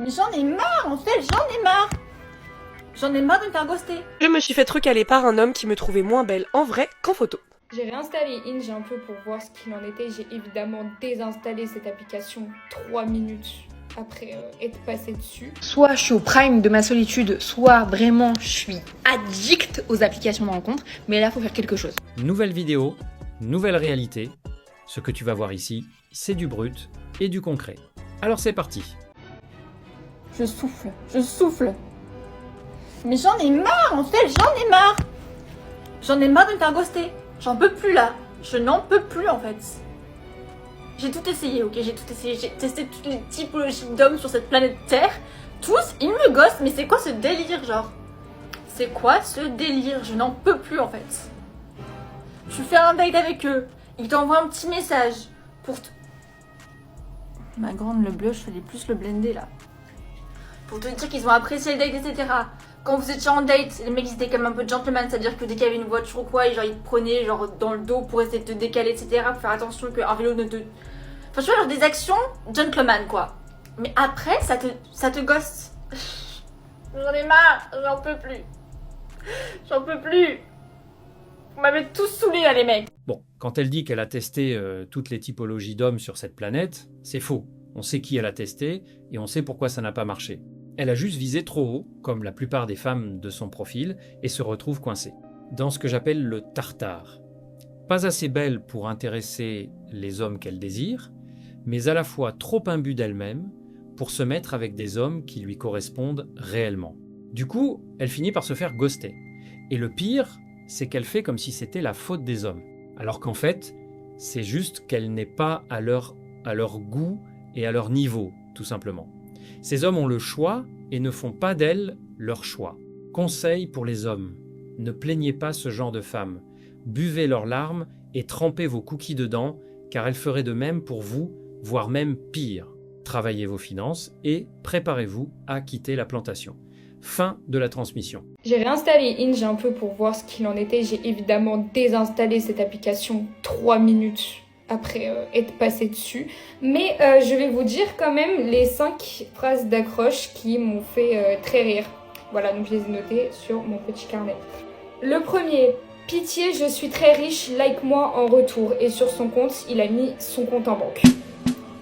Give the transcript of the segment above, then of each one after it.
Mais j'en ai marre, en fait, j'en ai marre. J'en ai marre de me faire ghoster. Je me suis fait recaler par un homme qui me trouvait moins belle en vrai qu'en photo. J'ai réinstallé Hinge un peu pour voir ce qu'il en était. J'ai évidemment désinstallé cette application 3 minutes après être passé dessus. Soit je suis au prime de ma solitude, soit vraiment je suis addict aux applications de rencontre, mais là il faut faire quelque chose. Nouvelle vidéo, nouvelle réalité. Ce que tu vas voir ici, c'est du brut et du concret. Alors c'est parti. Je souffle. Mais j'en ai marre, en fait, j'en ai marre. J'en ai marre de me faire ghoster. J'en peux plus là. Je n'en peux plus en fait. J'ai tout essayé, ok, j'ai tout essayé. J'ai testé toutes les typologies d'hommes sur cette planète Terre. Tous, ils me ghostent, mais c'est quoi ce délire, genre? C'est quoi ce délire? Je n'en peux plus en fait. Tu fais un date avec eux, ils t'envoient un petit message pour... Ma grande, le bleu, je fallait plus le blender là. Pour te dire qu'ils ont apprécié le date, etc. Quand vous étiez en date, les mecs ils étaient comme un peu gentleman, c'est-à-dire que dès qu'il y avait une voiture ou quoi, genre ils te prenaient genre dans le dos pour essayer de te décaler, etc. Pour faire attention qu'un vélo ne te... Enfin tu vois, genre des actions gentleman quoi. Mais après, ça te ghost. J'en ai marre, j'en peux plus. J'en peux plus. Vous m'avez tous saoulés là les mecs. Bon, quand elle dit qu'elle a testé toutes les typologies d'hommes sur cette planète, c'est faux. On sait qui elle a testé et on sait pourquoi ça n'a pas marché. Elle a juste visé trop haut, comme la plupart des femmes de son profil, et se retrouve coincée. Dans ce que j'appelle le tartare. Pas assez belle pour intéresser les hommes qu'elle désire, mais à la fois trop imbue d'elle-même pour se mettre avec des hommes qui lui correspondent réellement. Du coup, elle finit par se faire ghoster. Et le pire, c'est qu'elle fait comme si c'était la faute des hommes. Alors qu'en fait, c'est juste qu'elle n'est pas à leur goût et à leur niveau, tout simplement. Ces hommes ont le choix et ne font pas d'elles leur choix. Conseil pour les hommes, ne plaignez pas ce genre de femmes. Buvez leurs larmes et trempez vos cookies dedans, car elles feraient de même pour vous, voire même pire. Travaillez vos finances et préparez-vous à quitter la plantation. Fin de la transmission. J'ai réinstallé Hinge un peu pour voir ce qu'il en était. J'ai évidemment désinstallé cette application 3 minutes après être passé dessus. Mais je vais vous dire quand même les 5 phrases d'accroche qui m'ont fait très rire. Voilà, donc je les ai notées sur mon petit carnet. Le premier, pitié, je suis très riche, like-moi en retour. Et sur son compte, il a mis son compte en banque.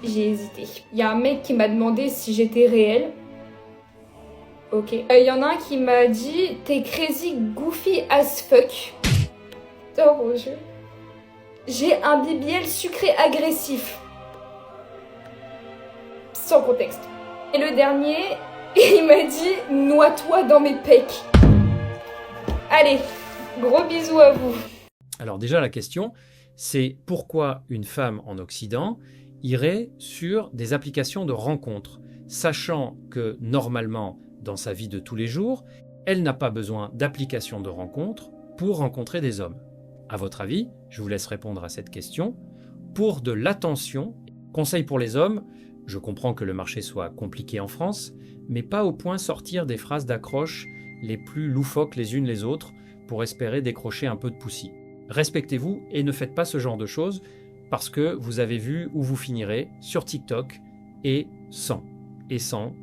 J'ai hésité. Il y a un mec qui m'a demandé si j'étais réelle. Ok. Il y en a un qui m'a dit t'es crazy goofy as fuck. Oh mon Dieu. J'ai un BBL sucré agressif. Sans contexte. Et le dernier, il m'a dit noie-toi dans mes pecs. Allez, gros bisous à vous. Alors déjà la question, c'est pourquoi une femme en Occident irait sur des applications de rencontres, sachant que normalement, dans sa vie de tous les jours, elle n'a pas besoin d'applications de rencontres pour rencontrer des hommes. À votre avis, je vous laisse répondre à cette question. Pour de l'attention, conseil pour les hommes, je comprends que le marché soit compliqué en France, mais pas au point sortir des phrases d'accroche les plus loufoques les unes les autres pour espérer décrocher un peu de poussi. Respectez-vous et ne faites pas ce genre de choses parce que vous avez vu où vous finirez sur TikTok et sans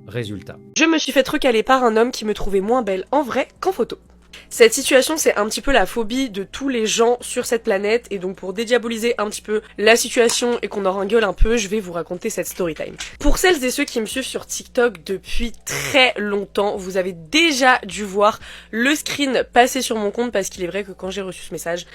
résultat. Je me suis fait recaler par un homme qui me trouvait moins belle en vrai qu'en photo. Cette situation, c'est un petit peu la phobie de tous les gens sur cette planète, et donc pour dédiaboliser un petit peu la situation et qu'on en ringueule un peu, je vais vous raconter cette story time. Pour celles et ceux qui me suivent sur TikTok depuis très longtemps, vous avez déjà dû voir le screen passer sur mon compte, parce qu'il est vrai que quand j'ai reçu ce message,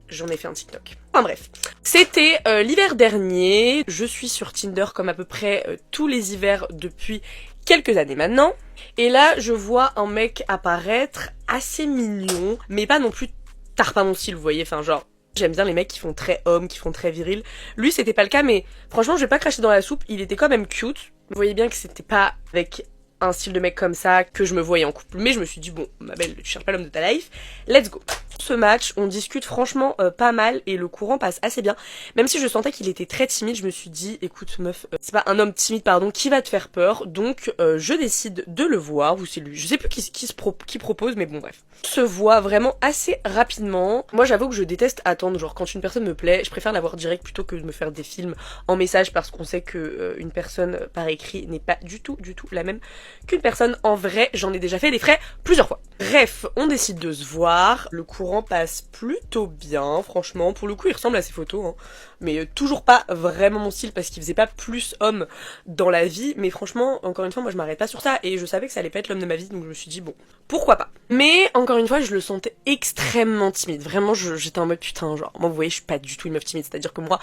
j'en ai fait un TikTok. Enfin bref. C'était l'hiver dernier, je suis sur Tinder comme à peu près tous les hivers depuis quelques années maintenant. Et là, je vois un mec apparaître assez mignon, mais pas non plus tarpin mon style, vous voyez, enfin genre, j'aime bien les mecs qui font très homme, qui font très viril. Lui, c'était pas le cas, mais franchement, je vais pas cracher dans la soupe, il était quand même cute. Vous voyez bien que c'était pas avec un style de mec comme ça que je me voyais en couple, mais je me suis dit, bon, ma belle, tu cherches pas l'homme de ta life, let's go. Ce match, on discute franchement pas mal et le courant passe assez bien. Même si je sentais qu'il était très timide, je me suis dit, écoute meuf, c'est pas un homme timide pardon qui va te faire peur, donc je décide de le voir, ou c'est lui, je sais plus qui propose, mais bon bref. On se voit vraiment assez rapidement. Moi j'avoue que je déteste attendre, genre quand une personne me plaît, je préfère la voir direct plutôt que de me faire des films en message parce qu'on sait que une personne par écrit n'est pas du tout la même qu'une personne en vrai. J'en ai déjà fait des frais plusieurs fois. Bref, on décide de se voir, le courant passe plutôt bien, franchement, pour le coup il ressemble à ses photos, hein. Mais toujours pas vraiment mon style parce qu'il faisait pas plus homme dans la vie, mais franchement, encore une fois, moi je m'arrête pas sur ça et je savais que ça allait pas être l'homme de ma vie, donc je me suis dit bon, pourquoi pas. Mais encore une fois, je le sentais extrêmement timide, vraiment j'étais en mode putain, genre, moi vous voyez, je suis pas du tout une meuf timide, c'est-à-dire que moi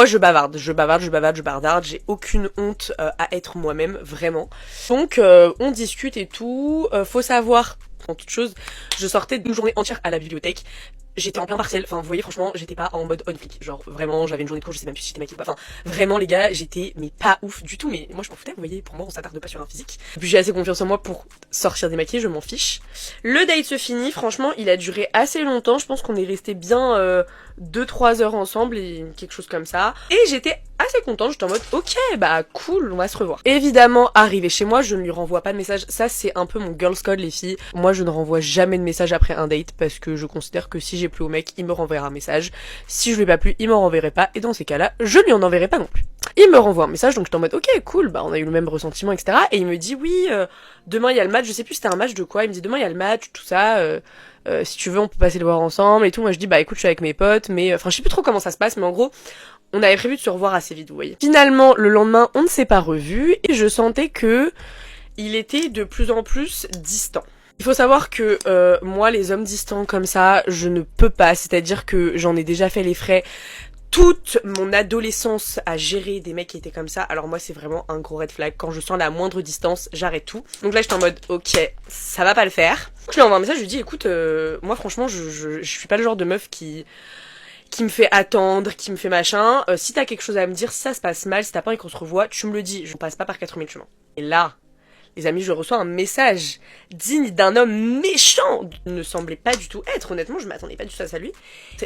je bavarde, j'ai aucune honte à être moi-même, vraiment. Donc on discute et tout, faut savoir, en toute chose, je sortais d'une journée entière à la bibliothèque. J'étais en plein partiel, enfin vous voyez franchement j'étais pas en mode on flic, genre vraiment j'avais une journée de cours, je sais même plus si j'étais maquillée ou pas, enfin vraiment les gars j'étais mais pas ouf du tout, mais moi je m'en foutais, vous voyez, pour moi on s'attarde pas sur un physique. Et puis j'ai assez confiance en moi pour sortir démaquillée, je m'en fiche. Le date se finit, franchement il a duré assez longtemps, je pense qu'on est resté bien 2-3 heures ensemble et quelque chose comme ça. Et j'étais assez contente, j'étais en mode ok bah cool, on va se revoir. Évidemment arrivé chez moi je ne lui renvoie pas de message, ça c'est un peu mon girls code les filles, moi je ne renvoie jamais de message après un date parce que je considère que si j'ai plu au mec il me renverra un message, si je lui ai pas plu il m'en renverrait pas et dans ces cas là je lui en enverrai pas non plus. Il me renvoie un message donc j'étais en mode ok cool, bah on a eu le même ressentiment etc. Et il me dit oui demain il y a le match, je sais plus c'était un match de quoi, il me dit demain il y a le match tout ça, si tu veux on peut passer le voir ensemble et tout. Moi je dis bah écoute je suis avec mes potes mais enfin je sais plus trop comment ça se passe mais en gros on avait prévu de se revoir assez vite vous voyez. Finalement le lendemain on ne s'est pas revus et je sentais que il était de plus en plus distant. Il faut savoir que moi les hommes distants comme ça je ne peux pas, c'est-à-dire que j'en ai déjà fait les frais toute mon adolescence à gérer des mecs qui étaient comme ça, alors moi c'est vraiment un gros red flag, quand je sens la moindre distance j'arrête tout. Donc là j'étais en mode ok ça va pas le faire. Je lui envoie un message, je lui dis écoute moi franchement je suis pas le genre de meuf qui me fait attendre, qui me fait machin, si t'as quelque chose à me dire, si ça se passe mal, si t'as pas envie qu'on se revoie, tu me le dis, je passe pas par 4000 chemins. Et là les amis, je reçois un message digne d'un homme méchant. Il ne semblait pas du tout être, honnêtement, je m'attendais pas du tout à ça lui.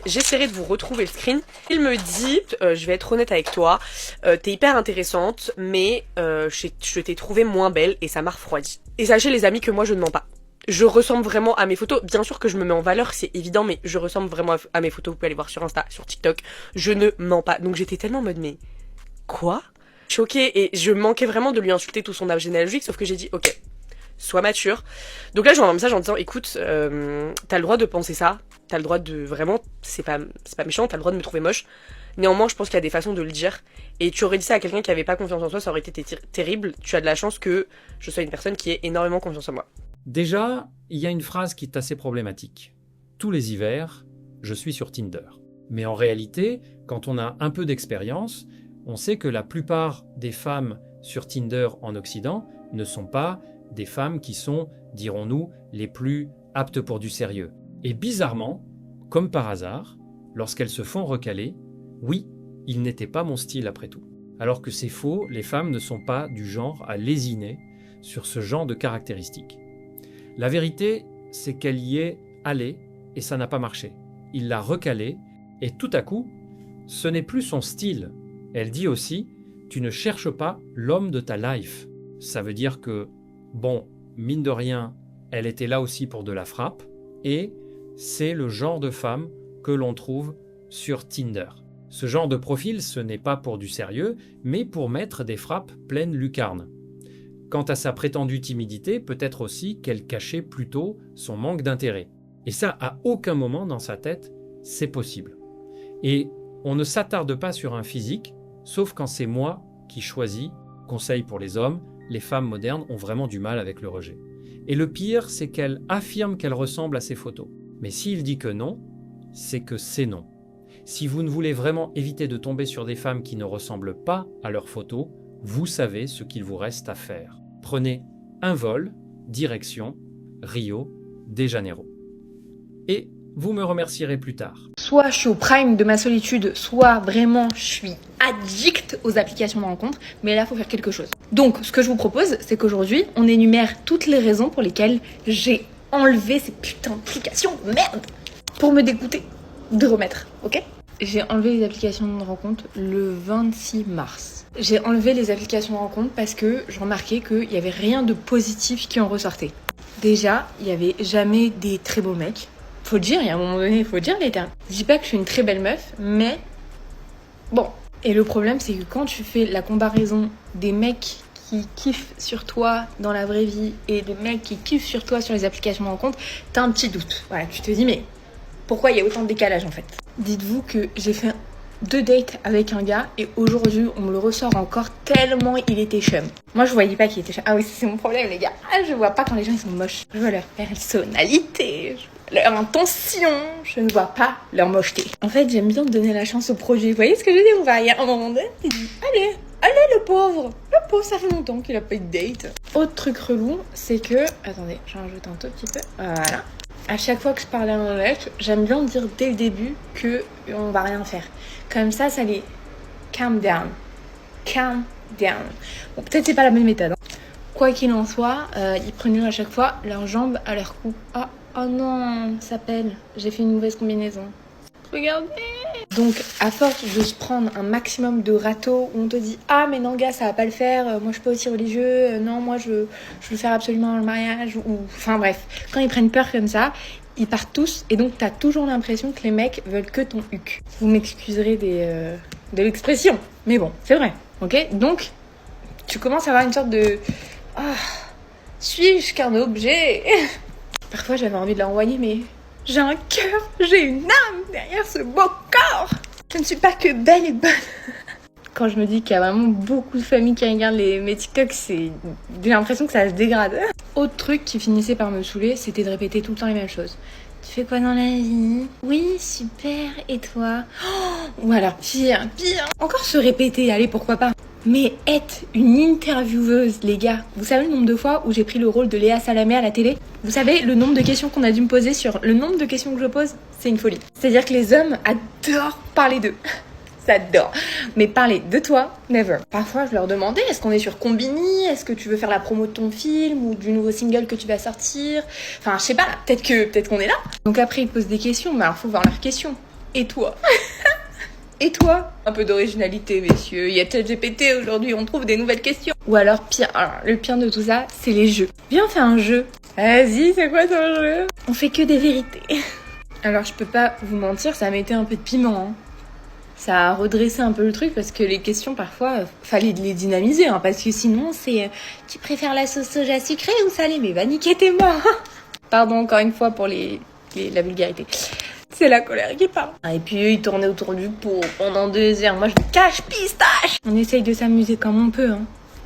J'essaierai de vous retrouver le screen. Il me dit, je vais être honnête avec toi, t'es hyper intéressante, mais je t'ai trouvée moins belle et ça m'a refroidi. Et sachez les amis que moi je ne mens pas. Je ressemble vraiment à mes photos, bien sûr que je me mets en valeur, c'est évident, mais je ressemble vraiment à mes photos, vous pouvez aller voir sur Insta, sur TikTok, je ne mens pas. Donc j'étais tellement en mode, mais quoi ? Choquée et je manquais vraiment de lui insulter tout son arbre généalogique, sauf que j'ai dit ok, sois mature. Donc là je lui envoie un message en disant écoute, t'as le droit de penser ça, t'as le droit de vraiment, c'est pas méchant, t'as le droit de me trouver moche. Néanmoins je pense qu'il y a des façons de le dire et tu aurais dit ça à quelqu'un qui avait pas confiance en soi, ça aurait été terrible. Tu as de la chance que je sois une personne qui ait énormément confiance en moi. Déjà, il y a une phrase qui est assez problématique. Tous les hivers, je suis sur Tinder. Mais en réalité, quand on a un peu d'expérience, on sait que la plupart des femmes sur Tinder en Occident ne sont pas des femmes qui sont, dirons-nous, les plus aptes pour du sérieux. Et bizarrement, comme par hasard, lorsqu'elles se font recaler, oui, il n'était pas mon style après tout. Alors que c'est faux, les femmes ne sont pas du genre à lésiner sur ce genre de caractéristiques. La vérité, c'est qu'elle y est allée et ça n'a pas marché. Il l'a recalée et tout à coup, ce n'est plus son style. Elle dit aussi, tu ne cherches pas l'homme de ta life. Ça veut dire que, bon, mine de rien, elle était là aussi pour de la frappe, et c'est le genre de femme que l'on trouve sur Tinder. Ce genre de profil, ce n'est pas pour du sérieux, mais pour mettre des frappes pleines lucarnes. Quant à sa prétendue timidité, peut-être aussi qu'elle cachait plutôt son manque d'intérêt. Et ça, à aucun moment dans sa tête, c'est possible. Et on ne s'attarde pas sur un physique, sauf quand c'est moi qui choisis. Conseil pour les hommes, les femmes modernes ont vraiment du mal avec le rejet. Et le pire, c'est qu'elle affirme qu'elle ressemble à ses photos. Mais s'il dit que non, c'est que c'est non. Si vous ne voulez vraiment éviter de tomber sur des femmes qui ne ressemblent pas à leurs photos, vous savez ce qu'il vous reste à faire. Prenez un vol, direction Rio de Janeiro. Et vous me remercierez plus tard. Soit je suis au prime de ma solitude, soit vraiment je suis addict aux applications de rencontre, mais là il faut faire quelque chose. Donc ce que je vous propose, c'est qu'aujourd'hui on énumère toutes les raisons pour lesquelles j'ai enlevé ces putains d'applications, merde. pour me dégoûter de remettre, ok? J'ai enlevé les applications de rencontre le 26 mars. J'ai enlevé les applications de rencontre parce que je remarquais qu'il n'y avait rien de positif qui en ressortait. Déjà, il n'y avait jamais des très beaux mecs. Faut le dire, il y a un moment donné, il faut dire les termes. Je dis pas que je suis une très belle meuf, mais bon. Et le problème, c'est que quand tu fais la comparaison des mecs qui kiffent sur toi dans la vraie vie et des mecs qui kiffent sur toi sur les applications de rencontre, t'as un petit doute. Voilà, tu te dis, mais pourquoi il y a autant de décalage en fait? Dites-vous que j'ai fait 2 dates avec un gars et aujourd'hui on me le ressort encore tellement il était chum. Moi je voyais pas qu'il était chum. Ah oui, c'est mon problème les gars. Ah, je vois pas quand les gens ils sont moches. Je vois leur personnalité, leur intention. Je ne vois pas leur mocheté. En fait j'aime bien donner la chance au projet. Vous voyez ce que je veux dire? On va y à un moment donné. Tu dis allez le pauvre. Le pauvre, ça fait longtemps qu'il a pas eu de date. Autre truc relou, c'est que... Attendez, j'en rajoute un tout petit peu. Voilà. À chaque fois que je parle à un mec, j'aime bien dire dès le début que on va rien faire. Comme ça les calm down. Calm down. Bon, peut-être c'est pas la bonne méthode. Hein. Quoi qu'il en soit, ils prennent à chaque fois leurs jambes à leur cou. Oh non, ça pèle. J'ai fait une mauvaise combinaison. Regardez. Donc, à force de se prendre un maximum de râteaux où on te dit « Ah, mais non, gars, ça va pas le faire. Moi, je suis pas aussi religieux. Non, moi, je veux faire absolument le mariage. » Ou enfin, bref. Quand ils prennent peur comme ça, ils partent tous. Et donc, t'as toujours l'impression que les mecs veulent que ton huc. Vous m'excuserez de l'expression. Mais bon, c'est vrai. Ok? Donc, tu commences à avoir une sorte de « Ah, suis-je qu'un objet ?» Parfois, j'avais envie de l'envoyer, mais... J'ai un cœur, j'ai une âme derrière ce beau corps. Je ne suis pas que belle et bonne. Quand je me dis qu'il y a vraiment beaucoup de familles qui regardent mes TikTok, j'ai l'impression que ça se dégrade. Autre truc qui finissait par me saouler, c'était de répéter tout le temps les mêmes choses. Tu fais quoi dans la vie? Oui, super. Et toi? Ou alors, pire. Encore se répéter, allez, pourquoi pas. Mais être une intervieweuse, les gars, vous savez le nombre de fois où j'ai pris le rôle de Léa Salamé à la télé? Vous savez le nombre de questions qu'on a dû me poser sur le nombre de questions que je pose? C'est une folie. C'est-à-dire que les hommes adorent parler d'eux. J'adore. Mais parler de toi, never. Parfois, je leur demandais, est-ce qu'on est sur Combini? Est-ce que tu veux faire la promo de ton film ou du nouveau single que tu vas sortir? Enfin, je sais pas, peut-être qu'on est là. Donc après, ils posent des questions, mais alors faut voir leurs questions. Et toi? Et toi? Un peu d'originalité, messieurs. Il y a ChatGPT aujourd'hui, on trouve des nouvelles questions. Ou alors, pire. Alors, le pire de tout ça, c'est les jeux. Viens, on fait un jeu. Vas-y, c'est quoi ton jeu? On fait que des vérités. Alors, je peux pas vous mentir, ça mettait un peu de piment, hein. Ça a redressé un peu le truc parce que les questions, parfois, fallait les dynamiser, hein, parce que sinon, c'est tu préfères la sauce soja sucrée ou salée? Mais va niquer tes morts. Pardon encore une fois pour la vulgarité. C'est la colère qui parle. Et puis eux, ils tournaient autour du pot pendant 2 heures. Moi, je me cache pistache. On essaye de s'amuser comme on peut, hein.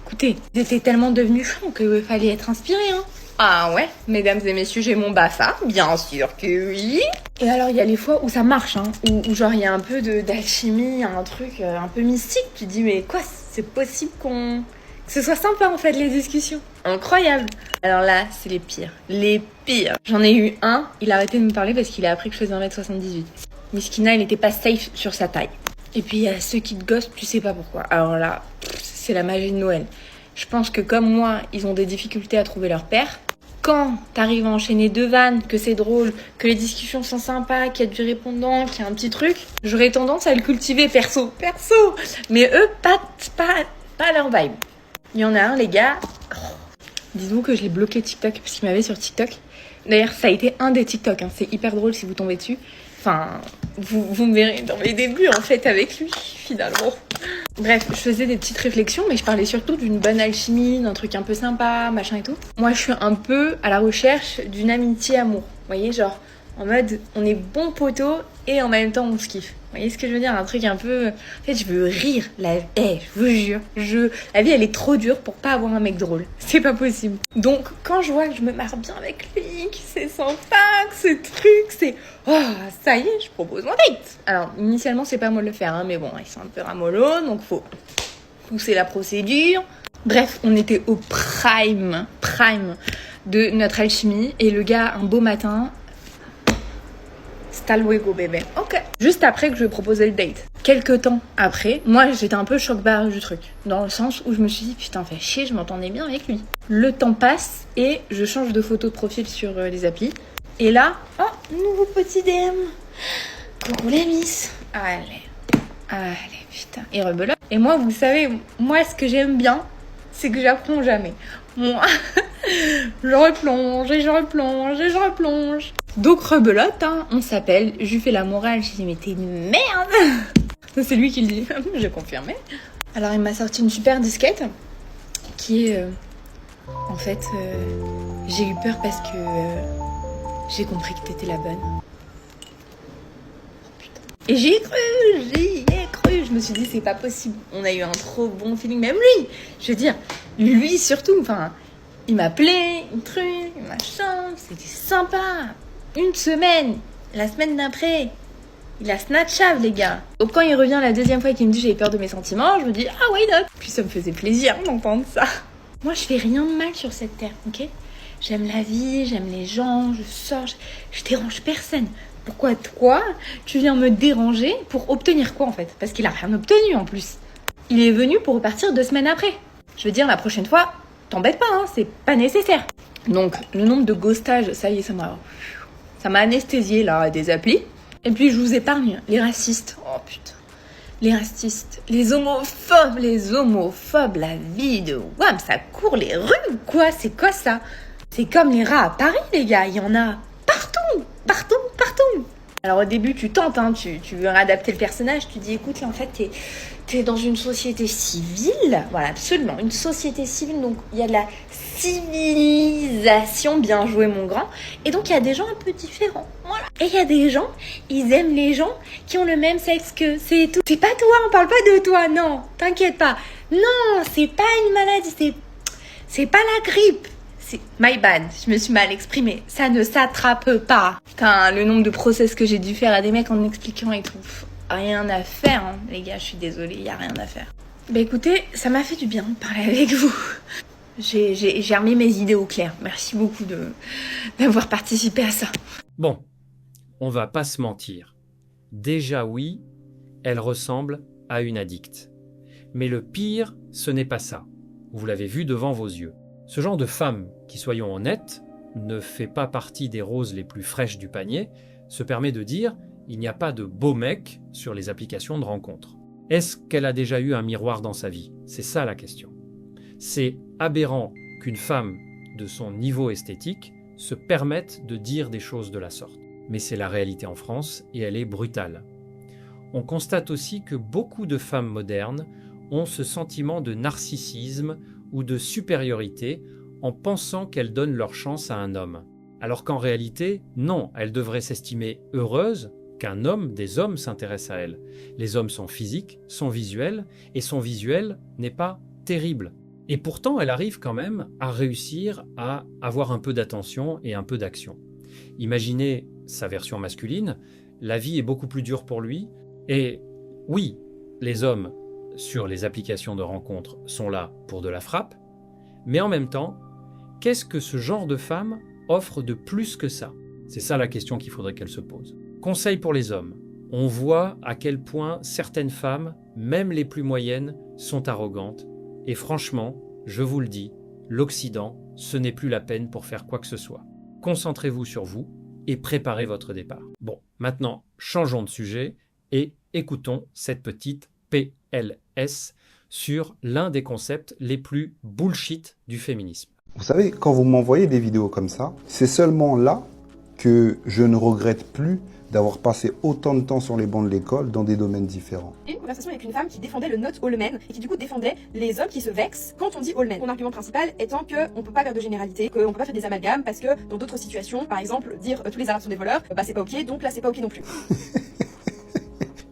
Écoutez, ils étaient tellement devenus chauds qu'il fallait être inspiré, hein. Ah ouais, mesdames et messieurs, j'ai mon BAFA, bien sûr que oui. Et alors, il y a les fois où ça marche, hein, où genre il y a un peu d'alchimie, un truc un peu mystique. Tu te dis, mais quoi, c'est possible que ce soit sympa en fait, les discussions. Incroyable. Alors là, c'est les pires. Les pires. J'en ai eu un, il a arrêté de me parler parce qu'il a appris que je faisais 1m78. Miskina, il n'était pas safe sur sa taille. Et puis il y a ceux qui te gossent, tu sais pas pourquoi. Alors là, c'est la magie de Noël. Je pense que comme moi, ils ont des difficultés à trouver leur père. Quand t'arrives à enchaîner 2 vannes, que c'est drôle, que les discussions sont sympas, qu'il y a du répondant, qu'il y a un petit truc, j'aurais tendance à le cultiver perso. Mais eux, pas leur vibe. Il y en a un, les gars. Dites-vous que je l'ai bloqué TikTok parce qu'il m'avait sur TikTok. D'ailleurs, ça a été un des TikTok. Hein. C'est hyper drôle si vous tombez dessus. Enfin, vous me verrez dans mes débuts en fait avec lui, finalement. Bref, je faisais des petites réflexions, mais je parlais surtout d'une bonne alchimie, d'un truc un peu sympa, machin et tout. Moi, je suis un peu à la recherche d'une amitié amour. Vous voyez, genre, en mode, on est bons potos et en même temps, on se kiffe. Vous voyez ce que je veux dire? Un truc un peu... En fait, je veux rire. Je vous jure. La vie, elle est trop dure pour pas avoir un mec drôle. C'est pas possible. Donc, quand je vois que je me marre bien avec lui, que c'est sympa, que ce truc, c'est... Oh, ça y est, je propose mon date. Alors, initialement, c'est pas moi de le faire, hein, mais bon, ils sont un peu ramollos, donc faut pousser la procédure. Bref, on était au prime de notre alchimie. Et le gars, un beau matin... Hasta luego, bébé. Ok. Juste après que je lui ai proposé le date. Quelques temps après, moi j'étais un peu choc-barre du truc. Dans le sens où je me suis dit, putain, fait chier, je m'entendais bien avec lui. Le temps passe et je change de photo de profil sur les applis. Et là, oh, nouveau petit DM. Coucou les miss. Allez, putain. Et rebelote. Et moi, vous savez, moi, ce que j'aime bien, c'est que j'apprends jamais. Moi, je replonge et je replonge et je replonge. Donc rebelote, hein, on s'appelle, je lui fais la morale, je lui dis mais t'es une merde. C'est lui qui le dit, j'ai confirmé. Alors il m'a sorti une super disquette qui est, en fait, j'ai eu peur parce que j'ai compris que t'étais la bonne. Oh putain. Et j'y ai cru, je me suis dit c'est pas possible, on a eu un trop bon feeling, même lui, je veux dire, lui surtout, enfin, il m'appelait, un truc, machin, c'était sympa. Une semaine, la semaine d'après, il a snatchable les gars. Donc quand il revient la deuxième fois et qu'il me dit j'ai peur de mes sentiments, je me dis ah why not. Puis ça me faisait plaisir d'entendre ça. Moi je fais rien de mal sur cette terre, ok? J'aime la vie, j'aime les gens, je sors, je dérange personne. Pourquoi toi, tu viens me déranger pour obtenir quoi en fait? Parce qu'il a rien obtenu en plus. Il est venu pour repartir 2 semaines après. Je veux dire la prochaine fois, t'embête pas, hein, c'est pas nécessaire. Donc le nombre de ghostages, ça y est, ça m'a anesthésié là, des applis. Et puis je vous épargne les racistes. Oh putain. Les racistes, les homophobes, la vie de Wham, ça court les rues ou quoi? C'est quoi ça? C'est comme les rats à Paris les gars, il y en a partout. Alors au début tu tentes, hein, tu veux réadapter le personnage, tu dis écoute là en fait t'es dans une société civile, voilà absolument, une société civile, donc il y a de la civilisation, bien joué mon grand, et donc il y a des gens un peu différents, voilà. Et il y a des gens, ils aiment les gens qui ont le même sexe qu'eux, c'est tout. C'est pas toi, on parle pas de toi, non, t'inquiète pas, non, c'est pas une maladie, c'est pas la grippe. C'est my bad, je me suis mal exprimée. Ça ne s'attrape pas. Putain, le nombre de process que j'ai dû faire à des mecs en expliquant et tout. Rien à faire, hein. Les gars, je suis désolée, y a rien à faire. Bah écoutez, ça m'a fait du bien de parler avec vous. J'ai remis mes idées au clair. Merci beaucoup d'avoir participé à ça. Bon, on va pas se mentir. Déjà oui, elle ressemble à une addicte. Mais le pire, ce n'est pas ça. Vous l'avez vu devant vos yeux. Ce genre de femme, qui soyons honnêtes, ne fait pas partie des roses les plus fraîches du panier, se permet de dire il n'y a pas de beau mec sur les applications de rencontres. Est-ce qu'elle a déjà eu un miroir dans sa vie? C'est ça la question. C'est aberrant qu'une femme de son niveau esthétique se permette de dire des choses de la sorte. Mais c'est la réalité en France et elle est brutale. On constate aussi que beaucoup de femmes modernes ont ce sentiment de narcissisme ou de supériorité en pensant qu'elles donnent leur chance à un homme. Alors qu'en réalité, non, elles devraient s'estimer heureuses qu'un homme, des hommes s'intéressent à elles. Les hommes sont physiques, sont visuels, et son visuel n'est pas terrible. Et pourtant, elle arrive quand même à réussir à avoir un peu d'attention et un peu d'action. Imaginez sa version masculine, la vie est beaucoup plus dure pour lui, et oui, les hommes sur les applications de rencontres sont là pour de la frappe, mais en même temps, qu'est-ce que ce genre de femme offre de plus que ça? C'est ça la question qu'il faudrait qu'elle se pose. Conseil pour les hommes. On voit à quel point certaines femmes, même les plus moyennes, sont arrogantes, et franchement, je vous le dis, l'Occident, ce n'est plus la peine pour faire quoi que ce soit. Concentrez-vous sur vous et préparez votre départ. Bon, maintenant, changeons de sujet et écoutons cette petite PLS sur l'un des concepts les plus bullshit du féminisme. Vous savez, quand vous m'envoyez des vidéos comme ça, c'est seulement là que je ne regrette plus d'avoir passé autant de temps sur les bancs de l'école dans des domaines différents. Une conversation avec une femme qui défendait le not all men et qui du coup défendait les hommes qui se vexent quand on dit all men. Mon argument principal étant qu'on peut pas faire de généralité, qu'on peut pas faire des amalgames parce que dans d'autres situations, par exemple, dire tous les arabes sont des voleurs, bah c'est pas ok, donc là c'est pas ok non plus.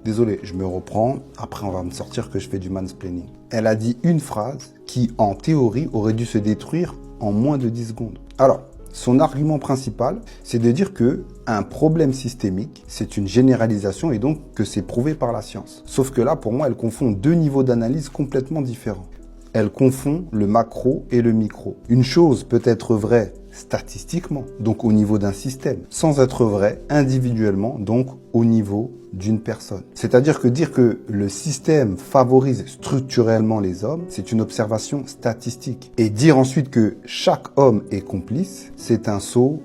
Désolé, je me reprends, après on va me sortir que je fais du mansplaining. Elle a dit une phrase qui, en théorie, aurait dû se détruire en moins de 10 secondes. Alors, son argument principal, c'est de dire que un problème systémique, c'est une généralisation et donc que c'est prouvé par la science. Sauf que là, pour moi, elle confond 2 niveaux d'analyse complètement différents. Elle confond le macro et le micro. Une chose peut être vraie statistiquement, donc au niveau d'un système, sans être vraie individuellement, donc au niveau d'une personne. C'est-à-dire que dire que le système favorise structurellement les hommes, c'est une observation statistique. Et dire ensuite que chaque homme est complice, c'est un saut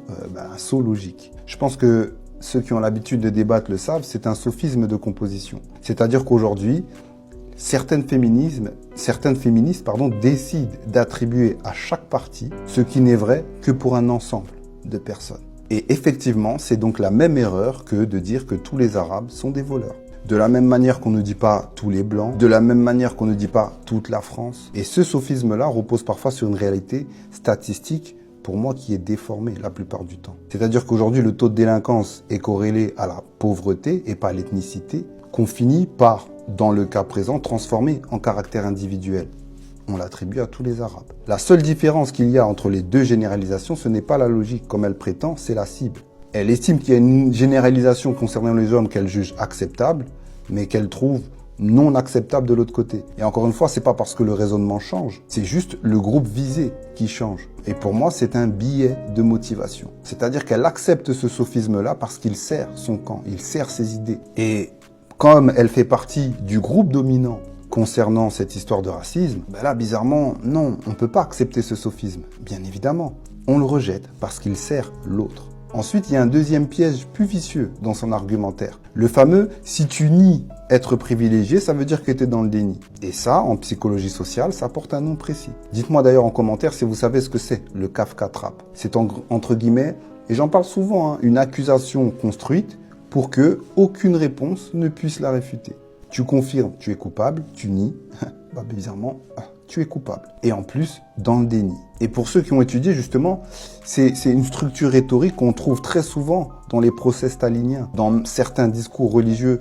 logique. Je pense que ceux qui ont l'habitude de débattre le savent, c'est un sophisme de composition. C'est-à-dire qu'aujourd'hui, certaines féministes décident d'attribuer à chaque partie ce qui n'est vrai que pour un ensemble de personnes. Et effectivement, c'est donc la même erreur que de dire que tous les Arabes sont des voleurs. De la même manière qu'on ne dit pas tous les Blancs, de la même manière qu'on ne dit pas toute la France. Et ce sophisme-là repose parfois sur une réalité statistique, pour moi, qui est déformée la plupart du temps. C'est-à-dire qu'aujourd'hui, le taux de délinquance est corrélé à la pauvreté et pas à l'ethnicité, qu'on finit par, dans le cas présent, transformer en caractère individuel. On l'attribue à tous les Arabes. La seule différence qu'il y a entre les deux généralisations, ce n'est pas la logique, comme elle prétend, c'est la cible. Elle estime qu'il y a une généralisation concernant les hommes qu'elle juge acceptable, mais qu'elle trouve non acceptable de l'autre côté. Et encore une fois, c'est pas parce que le raisonnement change, c'est juste le groupe visé qui change. Et pour moi, c'est un biais de motivation. C'est-à-dire qu'elle accepte ce sophisme-là parce qu'il sert son camp, il sert ses idées. Et comme elle fait partie du groupe dominant concernant cette histoire de racisme, ben là, bizarrement, non, on ne peut pas accepter ce sophisme. Bien évidemment, on le rejette parce qu'il sert l'autre. Ensuite, il y a un deuxième piège plus vicieux dans son argumentaire. Le fameux « si tu nies être privilégié, ça veut dire que tu es dans le déni ». Et ça, en psychologie sociale, ça porte un nom précis. Dites-moi d'ailleurs en commentaire si vous savez ce que c'est, le Kafka Trap. C'est entre guillemets, et j'en parle souvent, une accusation construite pour que aucune réponse ne puisse la réfuter. Tu confirmes, tu es coupable, tu nies, bah bizarrement, tu es coupable. Et en plus, dans le déni. Et pour ceux qui ont étudié, justement, c'est une structure rhétorique qu'on trouve très souvent dans les procès staliniens, dans certains discours religieux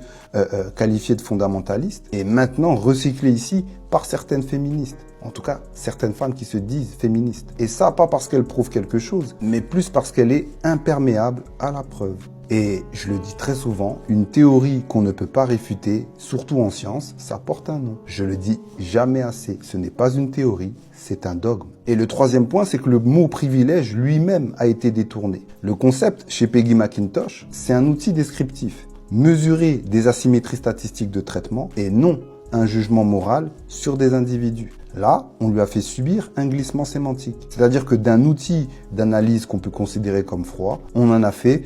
qualifiés de fondamentalistes, et maintenant recyclés ici par certaines féministes. En tout cas, certaines femmes qui se disent féministes. Et ça, pas parce qu'elles prouvent quelque chose, mais plus parce qu'elle est imperméable à la preuve. Et je le dis très souvent, une théorie qu'on ne peut pas réfuter, surtout en science, ça porte un nom. Je le dis jamais assez, ce n'est pas une théorie, c'est un dogme. Et le troisième point, c'est que le mot privilège lui-même a été détourné. Le concept, chez Peggy McIntosh, c'est un outil descriptif. Mesurer des asymétries statistiques de traitement et non un jugement moral sur des individus. Là, on lui a fait subir un glissement sémantique. C'est-à-dire que d'un outil d'analyse qu'on peut considérer comme froid, on en a fait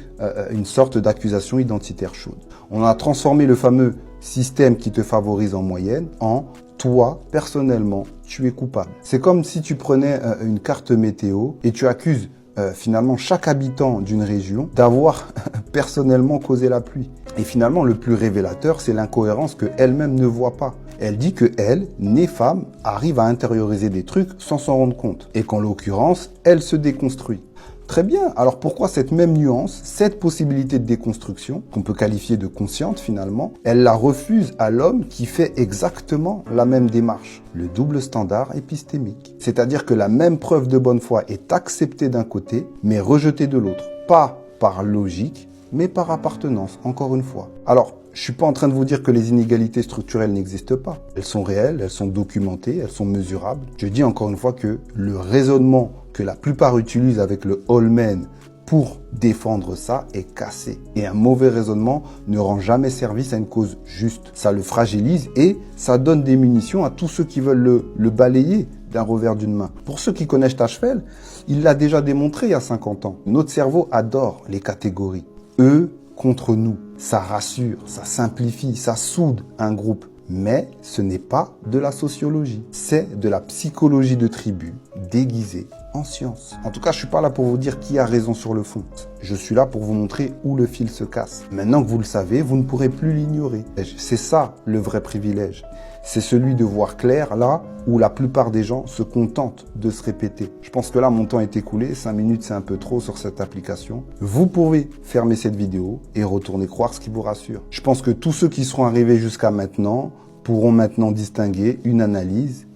une sorte d'accusation identitaire chaude. On a transformé le fameux système qui te favorise en moyenne en « toi, personnellement, tu es coupable ». C'est comme si tu prenais une carte météo et tu accuses finalement chaque habitant d'une région d'avoir personnellement causé la pluie. Et finalement, le plus révélateur, c'est l'incohérence qu'elle-même ne voit pas. Elle dit que elle, née femme, arrive à intérioriser des trucs sans s'en rendre compte. Et qu'en l'occurrence, elle se déconstruit. Très bien, alors pourquoi cette même nuance, cette possibilité de déconstruction, qu'on peut qualifier de consciente finalement, elle la refuse à l'homme qui fait exactement la même démarche, le double standard épistémique. C'est-à-dire que la même preuve de bonne foi est acceptée d'un côté, mais rejetée de l'autre. Pas par logique, mais par appartenance, encore une fois. Alors, je suis pas en train de vous dire que les inégalités structurelles n'existent pas. Elles sont réelles, elles sont documentées, elles sont mesurables. Je dis encore une fois que le raisonnement que la plupart utilisent avec le Holmen pour défendre ça est cassé. Et un mauvais raisonnement ne rend jamais service à une cause juste. Ça le fragilise et ça donne des munitions à tous ceux qui veulent le balayer d'un revers d'une main. Pour ceux qui connaissent Tachfel, il l'a déjà démontré il y a 50 ans. Notre cerveau adore les catégories. Eux contre nous. Ça rassure, ça simplifie, ça soude un groupe. Mais ce n'est pas de la sociologie. C'est de la psychologie de tribu déguisée en science. En tout cas, je suis pas là pour vous dire qui a raison sur le fond. Je suis là pour vous montrer où le fil se casse. Maintenant que vous le savez, vous ne pourrez plus l'ignorer. C'est ça le vrai privilège. C'est celui de voir clair là où la plupart des gens se contentent de se répéter. Je pense que là, mon temps est écoulé. 5 minutes, c'est un peu trop sur cette application. Vous pouvez fermer cette vidéo et retourner croire ce qui vous rassure. Je pense que tous ceux qui seront arrivés jusqu'à maintenant pourront maintenant distinguer une analyse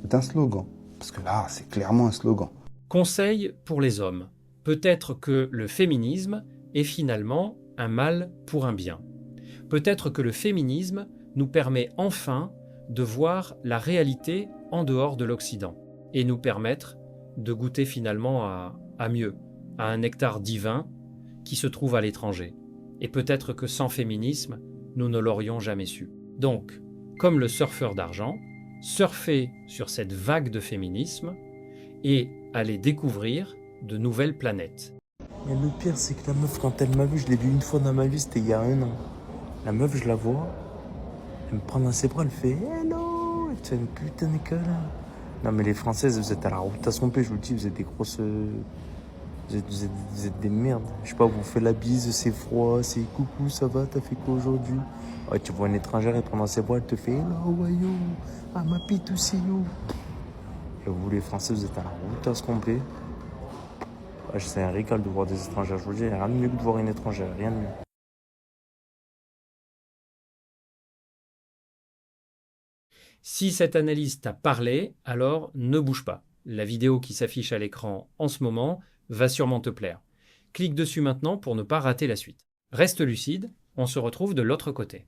d'un slogan. Parce que là, c'est clairement un slogan. Conseil pour les hommes. Peut-être que le féminisme est finalement un mal pour un bien. Peut-être que le féminisme nous permet enfin de voir la réalité en dehors de l'Occident et nous permettre de goûter finalement à mieux, à un nectar divin qui se trouve à l'étranger. Et peut-être que sans féminisme, nous ne l'aurions jamais su. Donc, comme le surfeur d'argent, surfez sur cette vague de féminisme et allez découvrir de nouvelles planètes. Mais le pire, c'est que la meuf, quand elle m'a vu, je l'ai vue une fois dans ma vie, c'était il y a 1 an. La meuf, je la vois, elle me prend dans ses bras, elle fait hello, elle te fait une putain de câlin. Non, mais les Françaises, vous êtes à la route à son pied, je vous le dis, vous êtes des grosses. Vous êtes des merdes. Je sais pas, vous faites la bise, c'est froid, c'est coucou, ça va, t'as fait quoi aujourd'hui? Ouais, tu vois une étrangère, elle prend dans ses bras, elle te fait hello, wayo, ah ma pite aussi, yo. Et vous, les Français, vous êtes à la route à ce complet. Ouais, c'est un régal de voir des étrangères, je vous le dis, rien de mieux que de voir une étrangère, rien de mieux. Si cette analyse t'a parlé, alors ne bouge pas. La vidéo qui s'affiche à l'écran en ce moment va sûrement te plaire. Clique dessus maintenant pour ne pas rater la suite. Reste lucide, on se retrouve de l'autre côté.